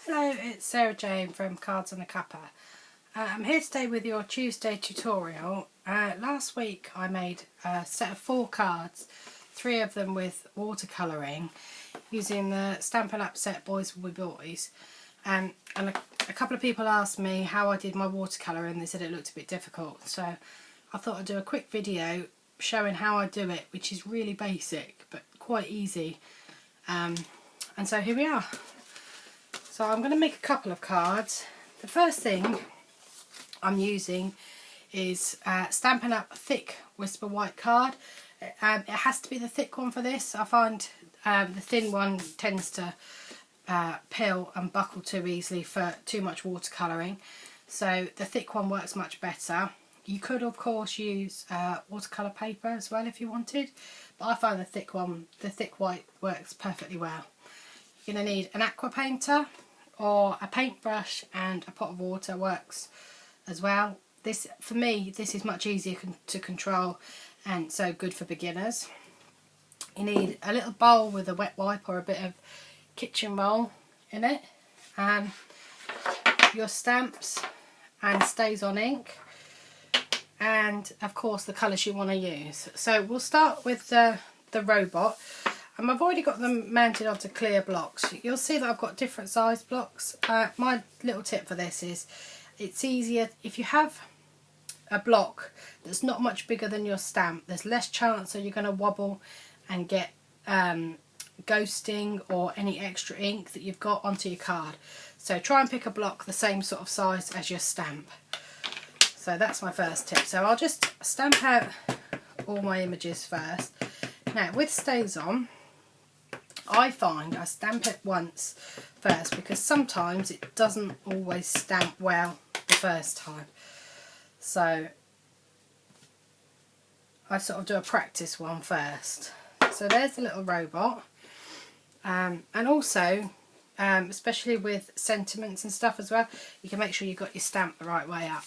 Hello, it's Sarah Jane from Cards and a Cuppa. I'm here today with your Tuesday tutorial. Last week I made a set of 4 cards, 3 of them with watercolouring, using the Stampin' Up set Boys Will Be Boys. And a couple of people asked me how I did my watercolouring. They said it looked a bit difficult, so I thought I'd do a quick video showing how I do it, which is really basic but quite easy. And so here we are. So I'm going to make a couple of cards. The first thing I'm using is Stampin' Up thick Whisper White card. It has to be the thick one for this. I find the thin one tends to peel and buckle too easily for too much watercolouring. So the thick one works much better. You could of course use watercolour paper as well if you wanted, but I find the thick one, the thick white, works perfectly well. You're going to need an aqua painter or a paintbrush, and a pot of water works as well. This, for me, this is much easier to control and so good for beginners. You need a little bowl with a wet wipe or a bit of kitchen roll in it, and your stamps and stays on ink, and of course the colours you want to use. So we'll start with the robot. I've already got them mounted onto clear blocks. You'll see that I've got different size blocks. My little tip for this is it's easier if you have a block that's not much bigger than your stamp. There's less chance that you're going to wobble and get ghosting or any extra ink that you've got onto your card. So try and pick a block the same sort of size as your stamp. So that's my first tip. So I'll just stamp out all my images first. Now with stays on, I find I stamp it once first because sometimes it doesn't always stamp well the first time. So I sort of do a practice one first. So there's the little robot. And also, especially with sentiments and stuff as well, you can make sure you've got your stamp the right way up.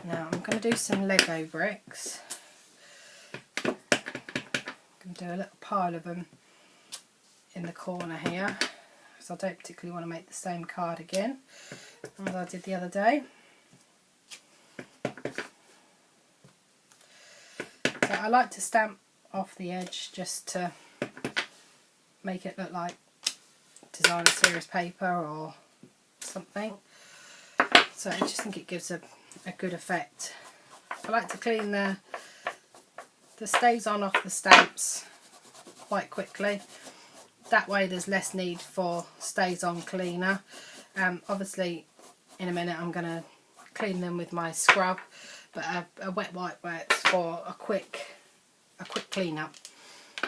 Now I'm going to do some Lego bricks. I'm going to do a little pile of them in the corner here, because I don't particularly want to make the same card again as I did the other day. So I like to stamp off the edge just to make it look like designer series paper or something. So I just think it gives a good effect. I like to clean the stays on off the stamps quite quickly. That way there's less need for stays on cleaner. Obviously in a minute I'm going to clean them with my scrub, but a wet wipe works for a quick clean up.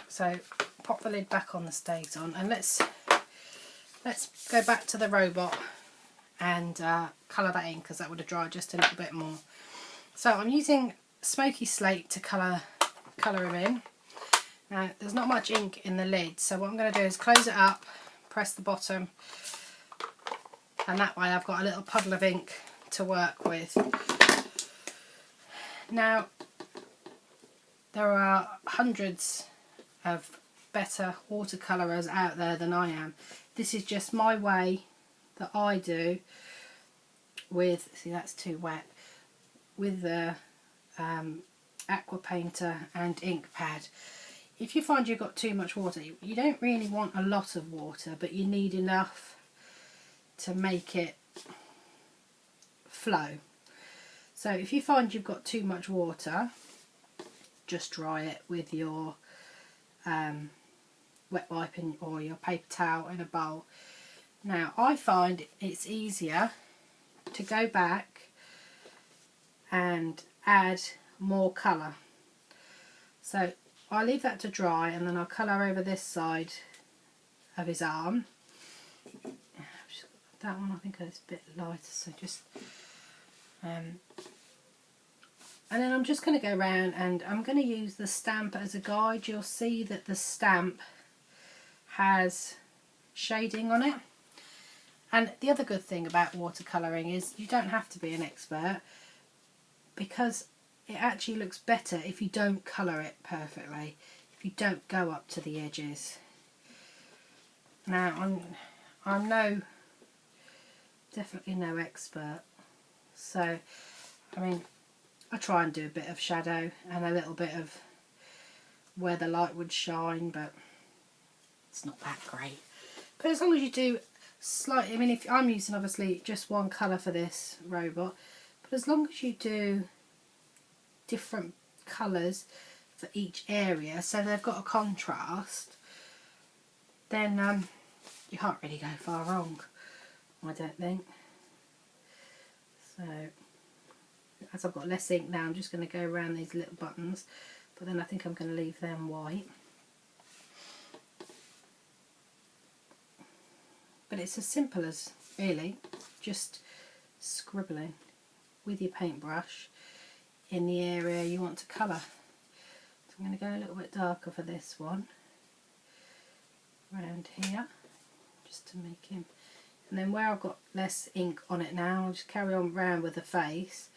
So pop the lid back on the stays on, and let's go back to the robot and colour that in, because that would have dried just a little bit more. So I'm using smoky slate to colour him in. Now there's not much ink in the lid, so what I'm going to do is close it up, press the bottom, and that way I've got a little puddle of ink to work with. Now there are hundreds of better watercolourers out there than I am. This is just my way that I do with, see that's too wet, with the aqua painter and ink pad. If you find you've got too much water, you don't really want a lot of water, but you need enough to make it flow. So if you find you've got too much water, just dry it with your wet wiping or your paper towel in a bowl. Now I find it's easier to go back and add more colour. So I'll leave that to dry, and then I'll colour over this side of his arm. That one I think is a bit lighter, so just and then I'm just going to go around and I'm going to use the stamp as a guide. You'll see that the stamp has shading on it. And the other good thing about watercolouring is you don't have to be an expert, because it actually looks better if you don't colour it perfectly, if you don't go up to the edges. Now I'm no definitely no expert. So, I mean, I try and do a bit of shadow and a little bit of where the light would shine, but it's not that great. But as long as you do slightly, I mean, if I'm using obviously just one colour for this robot, but as long as you do different colours for each area so they've got a contrast, then you can't really go far wrong, I don't think. So as I've got less ink now, I'm just going to go around these little buttons, but then I think I'm going to leave them white. But it's as simple as, really, just scribbling with your paintbrush in the area you want to colour. So I'm going to go a little bit darker for this one, around here, just to make him. And then where I've got less ink on it now, I'll just carry on round with the face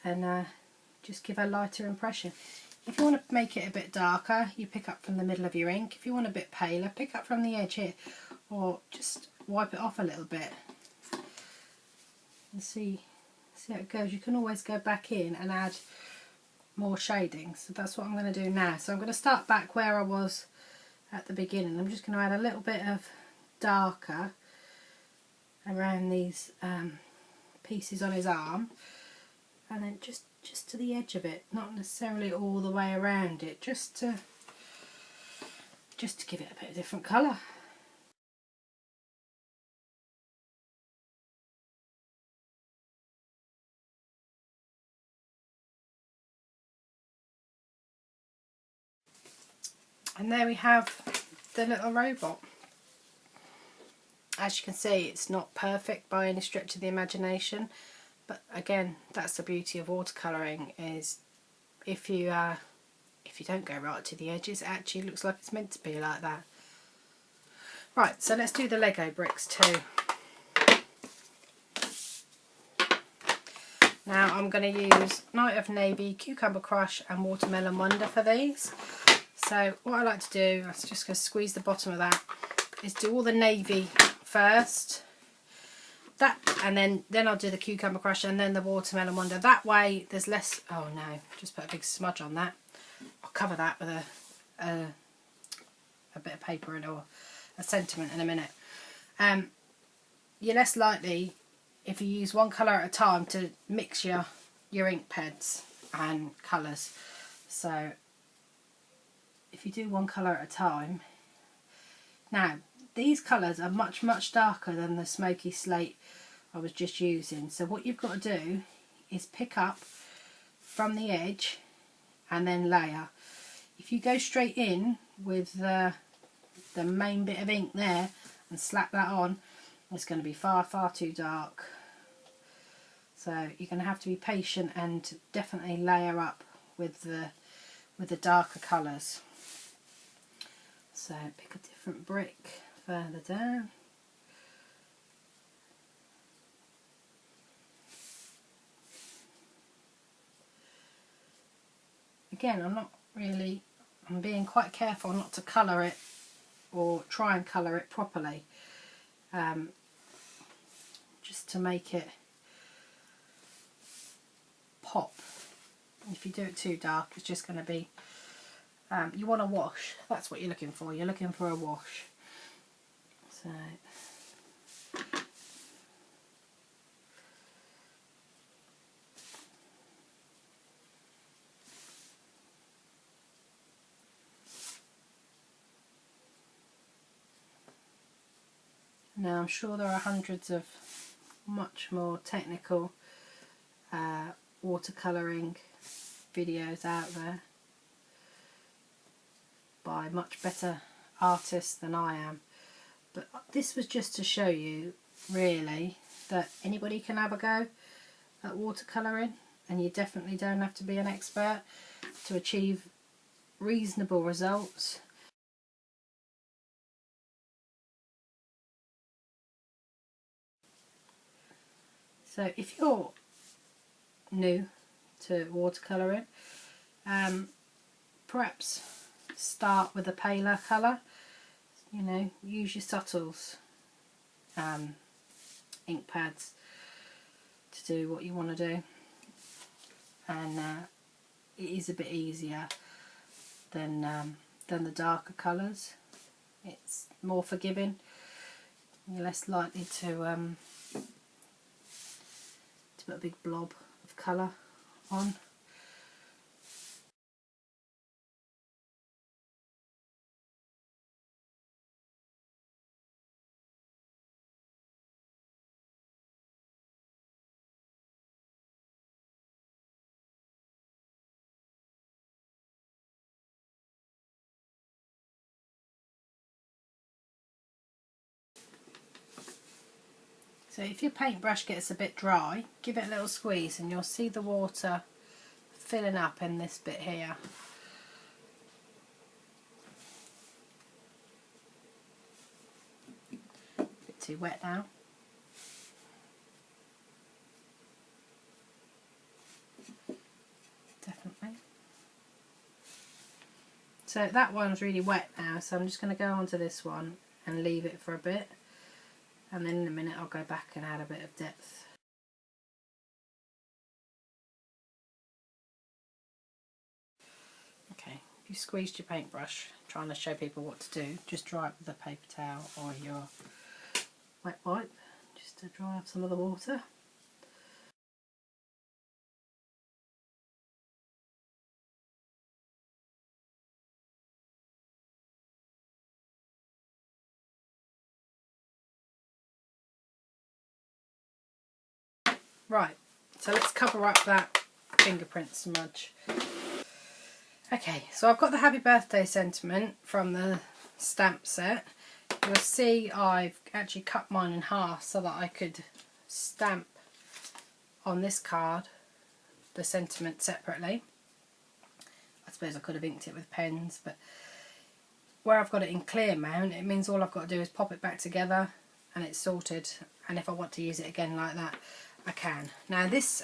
and just give a lighter impression. If you want to make it a bit darker, you pick up from the middle of your ink. If you want a bit paler, pick up from the edge here, or just wipe it off a little bit and see how it goes. You can always go back in and add more shading. So that's what I'm going to do now. So I'm going to start back where I was at the beginning. I'm just going to add a little bit of darker around these pieces on his arm, and then just to the edge of it, not necessarily all the way around it, just to give it a bit of different colour. And there we have the little robot. As you can see, it's not perfect by any stretch of the imagination, but again, that's the beauty of watercolouring, is if you don't go right to the edges, it actually looks like it's meant to be like that. Right, so let's do the Lego bricks too. Now I'm going to use Night of Navy, Cucumber Crush and Watermelon Wonder for these. So what I like to do, I'm just going to squeeze the bottom of that, is do all the navy first, that, and then I'll do the Cucumber Crush and then the Watermelon Wonder. That way there's less, oh no, just put a big smudge on that. I'll cover that with a bit of paper or a sentiment in a minute. You're less likely, if you use one colour at a time, to mix your ink pads and colours. So if you do one colour at a time. Now these colours are much darker than the smoky slate I was just using, so what you've got to do is pick up from the edge and then layer. If you go straight in with the main bit of ink there and slap that on, it's going to be far too dark. So you're going to have to be patient and definitely layer up with the darker colours. So pick a different brick further down. Again, I'm being quite careful not to colour it or try and colour it properly, just to make it pop. If you do it too dark, it's just going to be, you want a wash, that's what you're looking for, you're looking for a wash. So now I'm sure there are hundreds of much more technical watercolouring videos out there by much better artists than I am, but this was just to show you really that anybody can have a go at watercolouring, and you definitely don't have to be an expert to achieve reasonable results. So if you're new to watercolouring, perhaps start with a paler colour, you know, use your subtles ink pads to do what you want to do, and it is a bit easier than the darker colours. It's more forgiving. You're less likely to put a big blob of colour on. So if your paintbrush gets a bit dry, give it a little squeeze and you'll see the water filling up in this bit here. A bit too wet now. Definitely. So that one's really wet now, so I'm just going to go on to this one and leave it for a bit, and then in a minute I'll go back and add a bit of depth. Okay, if you squeezed your paintbrush trying to show people what to do, just dry it with a paper towel or your wet wipe just to dry off some of the water. Right, so let's cover up that fingerprint smudge. Okay, so I've got the happy birthday sentiment from the stamp set. You'll see I've actually cut mine in half so that I could stamp on this card the sentiment separately. I suppose I could have inked it with pens, but where I've got it in clear mount, it means all I've got to do is pop it back together and it's sorted, and if I want to use it again like that, I can. Now this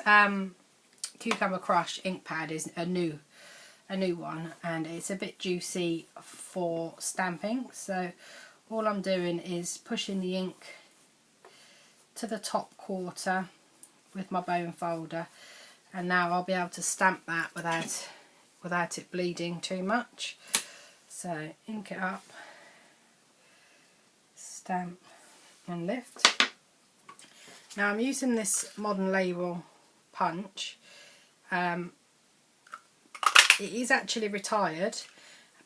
Cucumber Crush ink pad is a new one, and it's a bit juicy for stamping, so all I'm doing is pushing the ink to the top quarter with my bone folder, and now I'll be able to stamp that without it bleeding too much. So ink it up, stamp and lift. Now I'm using this Modern Label punch. It is actually retired,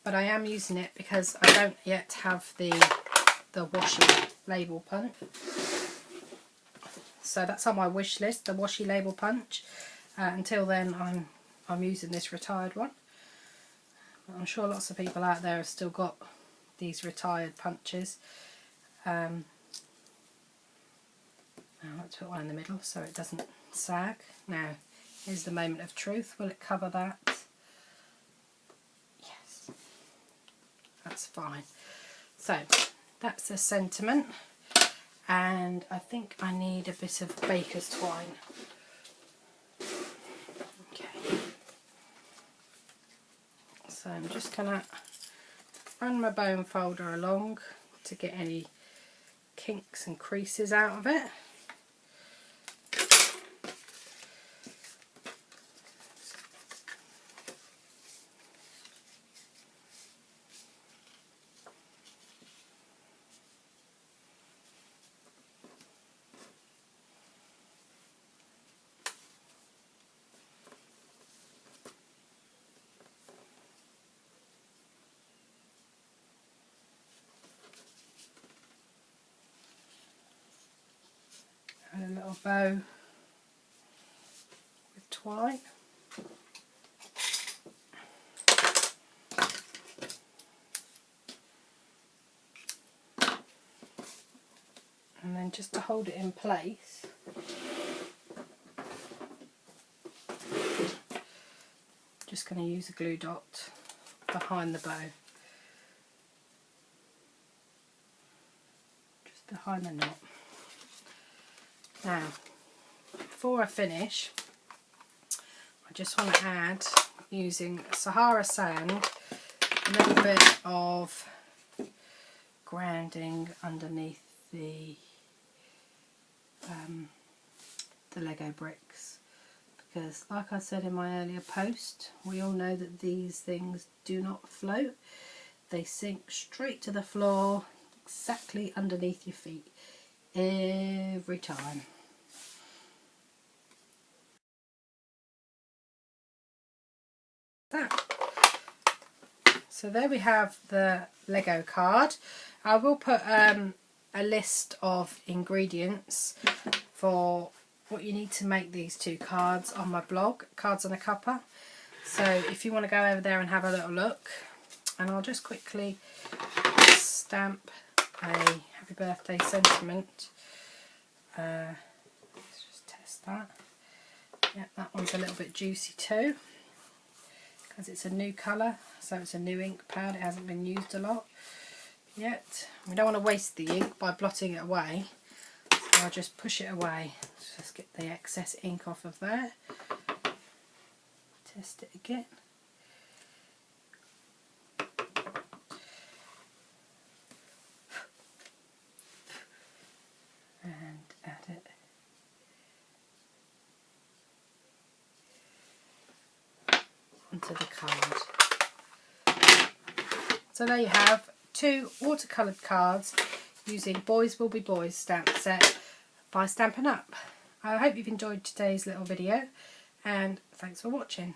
but I am using it because I don't yet have the washi label punch. So that's on my wish list, the washi label punch. Until then I'm using this retired one. I'm sure lots of people out there have still got these retired punches. Now let's put one in the middle so it doesn't sag. Now here's the moment of truth. Will it cover that? Yes, that's fine. So that's the sentiment, and I think I need a bit of baker's twine. Okay, so I'm just gonna run my bone folder along to get any kinks and creases out of it. And a little bow with twine. And then just to hold it in place, just going to use a glue dot behind the bow, just behind the knot. Now, before I finish, I just want to add, using Sahara Sand, a little bit of grounding underneath the the Lego bricks, because like I said in my earlier post, we all know that these things do not float. They sink straight to the floor, exactly underneath your feet, every time. That. So there we have the Lego card. I will put a list of ingredients for what you need to make these two cards on my blog, Cards and a Cuppa. So if you want to go over there and have a little look, and I'll just quickly stamp a happy birthday sentiment. Let's just test that. Yeah, that one's a little bit juicy too, because it's a new colour, so it's a new ink pad. It hasn't been used a lot yet. We don't want to waste the ink by blotting it away, so I'll just push it away. Just get the excess ink off of there. Test it again. And add it. Onto the card. So there you have 2 watercoloured cards using Boys Will Be Boys stamp set by Stampin' Up. I hope you've enjoyed today's little video, and thanks for watching.